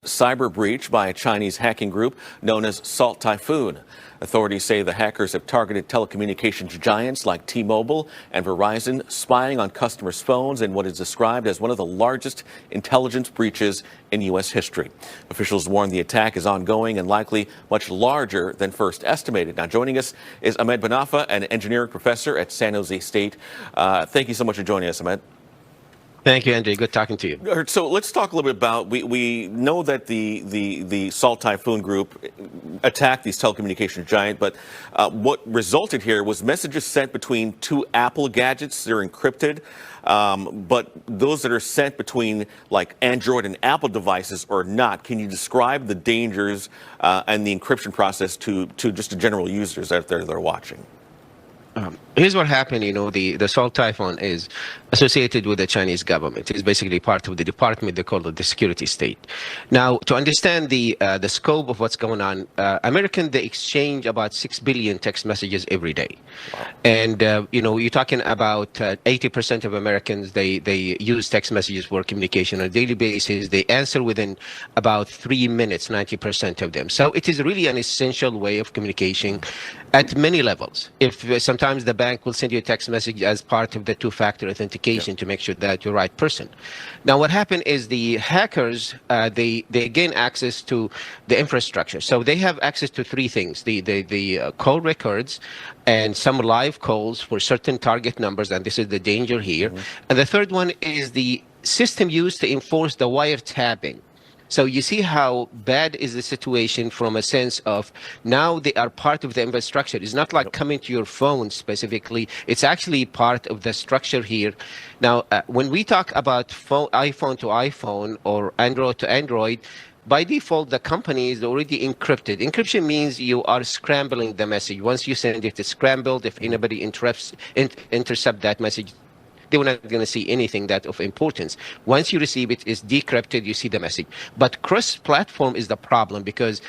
Cyber breach by a Chinese hacking group known as Salt Typhoon. Authorities say the hackers have targeted telecommunications giants like T-Mobile and Verizon, spying on customers' phones in what is described as one of the largest intelligence breaches in U.S. history. Officials warn the attack is ongoing and likely much larger than first estimated. Now, joining us is Ahmed Banafa, an engineering professor at San Jose State. Thank you so much for joining us, Ahmed. Thank you, Andy. Good talking to you. So let's talk a little bit about, we know that the Salt Typhoon group attacked these telecommunications giant, but what resulted here was messages sent between two Apple gadgets. They're encrypted, but those that are sent between like Android and Apple devices are not. Can you describe the dangers and the encryption process to just the general users out there that are watching? Here's what happened. The Salt Typhoon is associated with the Chinese government. It's basically part of the department. They call it the security state. Now, to understand the scope of what's going on, they exchange about 6 billion text messages every day. Wow. And, you're talking about 80% of Americans, they use text messages for communication on a daily basis. They answer within about 3 minutes, 90% of them. So it is really an essential way of communication at many levels. If sometimes the bank will send you a text message as part of the two-factor authentication to make sure that you're the right person. Now, what happened is the hackers, they gain access to the infrastructure. So they have access to three things: the call records and some live calls for certain target numbers, and this is the danger here. And the third one is the system used to enforce the wiretapping. So you see how bad is the situation from a sense of now they are part of the infrastructure. It's not like coming to your phone specifically. It's actually part of the structure here. Now, when we talk about iPhone to iPhone or Android to Android, by default, the company is already encrypted. Encryption means you are scrambling the message. Once you send it, it's scrambled. If anybody intercepts that message, they were not going to see anything that of importance. Once you receive it, it's decrypted, you see the message. But cross-platform is the problem because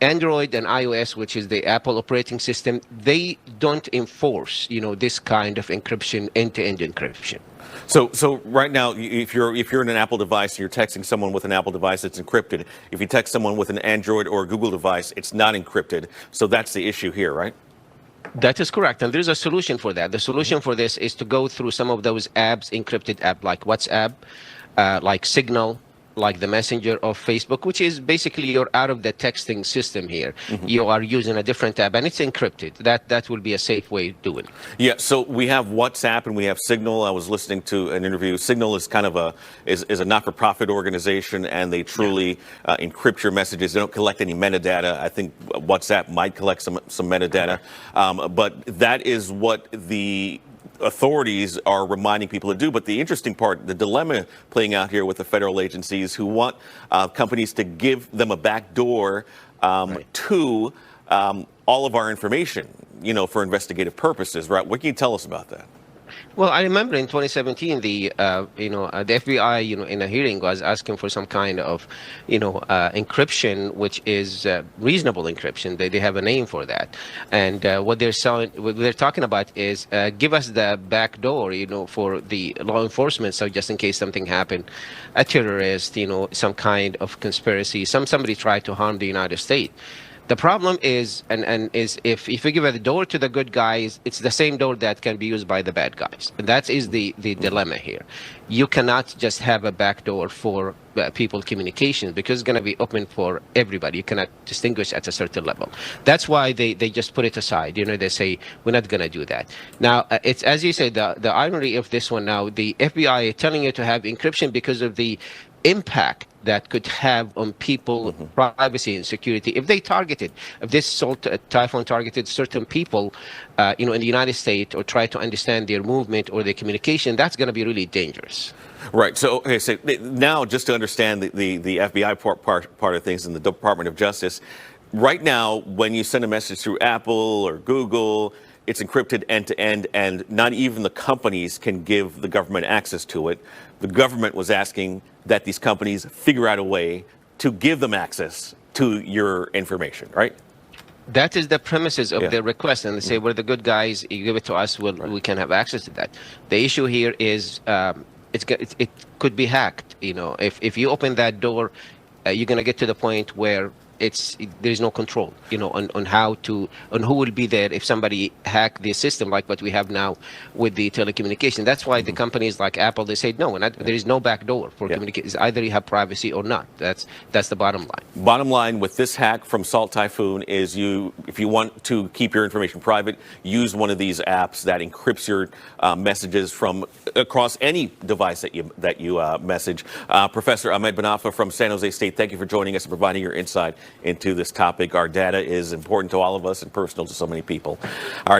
Android and iOS, which is the Apple operating system, they don't enforce, this kind of encryption, end-to-end encryption. So right now, if you're in an Apple device and you're texting someone with an Apple device, it's encrypted. If you text someone with an Android or a Google device, it's not encrypted. So that's the issue here, right? That is correct. And there's a solution for that. The solution for this is to go through some of those apps, encrypted apps like WhatsApp, like Signal, like the Messenger of Facebook, which is basically you're out of the texting system here. You are using a different app and it's encrypted. That will be a safe way to do it. Yeah, so we have WhatsApp and we have Signal. I was listening to an interview. Signal is kind of a not-for-profit organization, and they truly encrypt your messages. They don't collect any metadata. I think WhatsApp might collect some metadata. But that is what the authorities are reminding people to do. But the interesting part, the dilemma playing out here with the federal agencies who want companies to give them a backdoor to all of our information, for investigative purposes, right? What can you tell us about that? Well, I remember in 2017, the FBI, in a hearing was asking for some kind of, encryption, which is reasonable encryption. They have a name for that. And what they're talking about is give us the back door, for the law enforcement. So just in case something happened, a terrorist, some kind of conspiracy, somebody tried to harm the United States. The problem is, is if you give a door to the good guys, it's the same door that can be used by the bad guys. And that is the dilemma here. You cannot just have a back door for people communications because it's going to be open for everybody. You cannot distinguish at a certain level. That's why they just put it aside. They say, we're not going to do that. Now, it's as you say, the irony of this one now, the FBI is telling you to have encryption because of the impact that could have on people, privacy and security. If this Salt Typhoon targeted certain people, in the United States, or try to understand their movement or their communication, that's going to be really dangerous. Right. So, okay. So now, just to understand the FBI part of things in the Department of Justice, right now, when you send a message through Apple or Google, it's encrypted end to end, and not even the companies can give the government access to it. The government was asking that these companies figure out a way to give them access to your information, right? That is the premises of their request, and they say, we're the good guys, you give it to us, we can have access to that. The issue here is it could be hacked. If you open that door, you're going to get to the point where there's no control, on who will be there if somebody hack the system like what we have now with the telecommunication. That's why the companies like Apple, they said no, there is no backdoor for communication. Either you have privacy or not. That's the bottom line. Bottom line with this hack from Salt Typhoon is if you want to keep your information private, use one of these apps that encrypts your messages from across any device that you message. Professor Ahmed Banafa from San Jose State, thank you for joining us and providing your insight into this topic. Our data is important to all of us and personal to so many people. All right.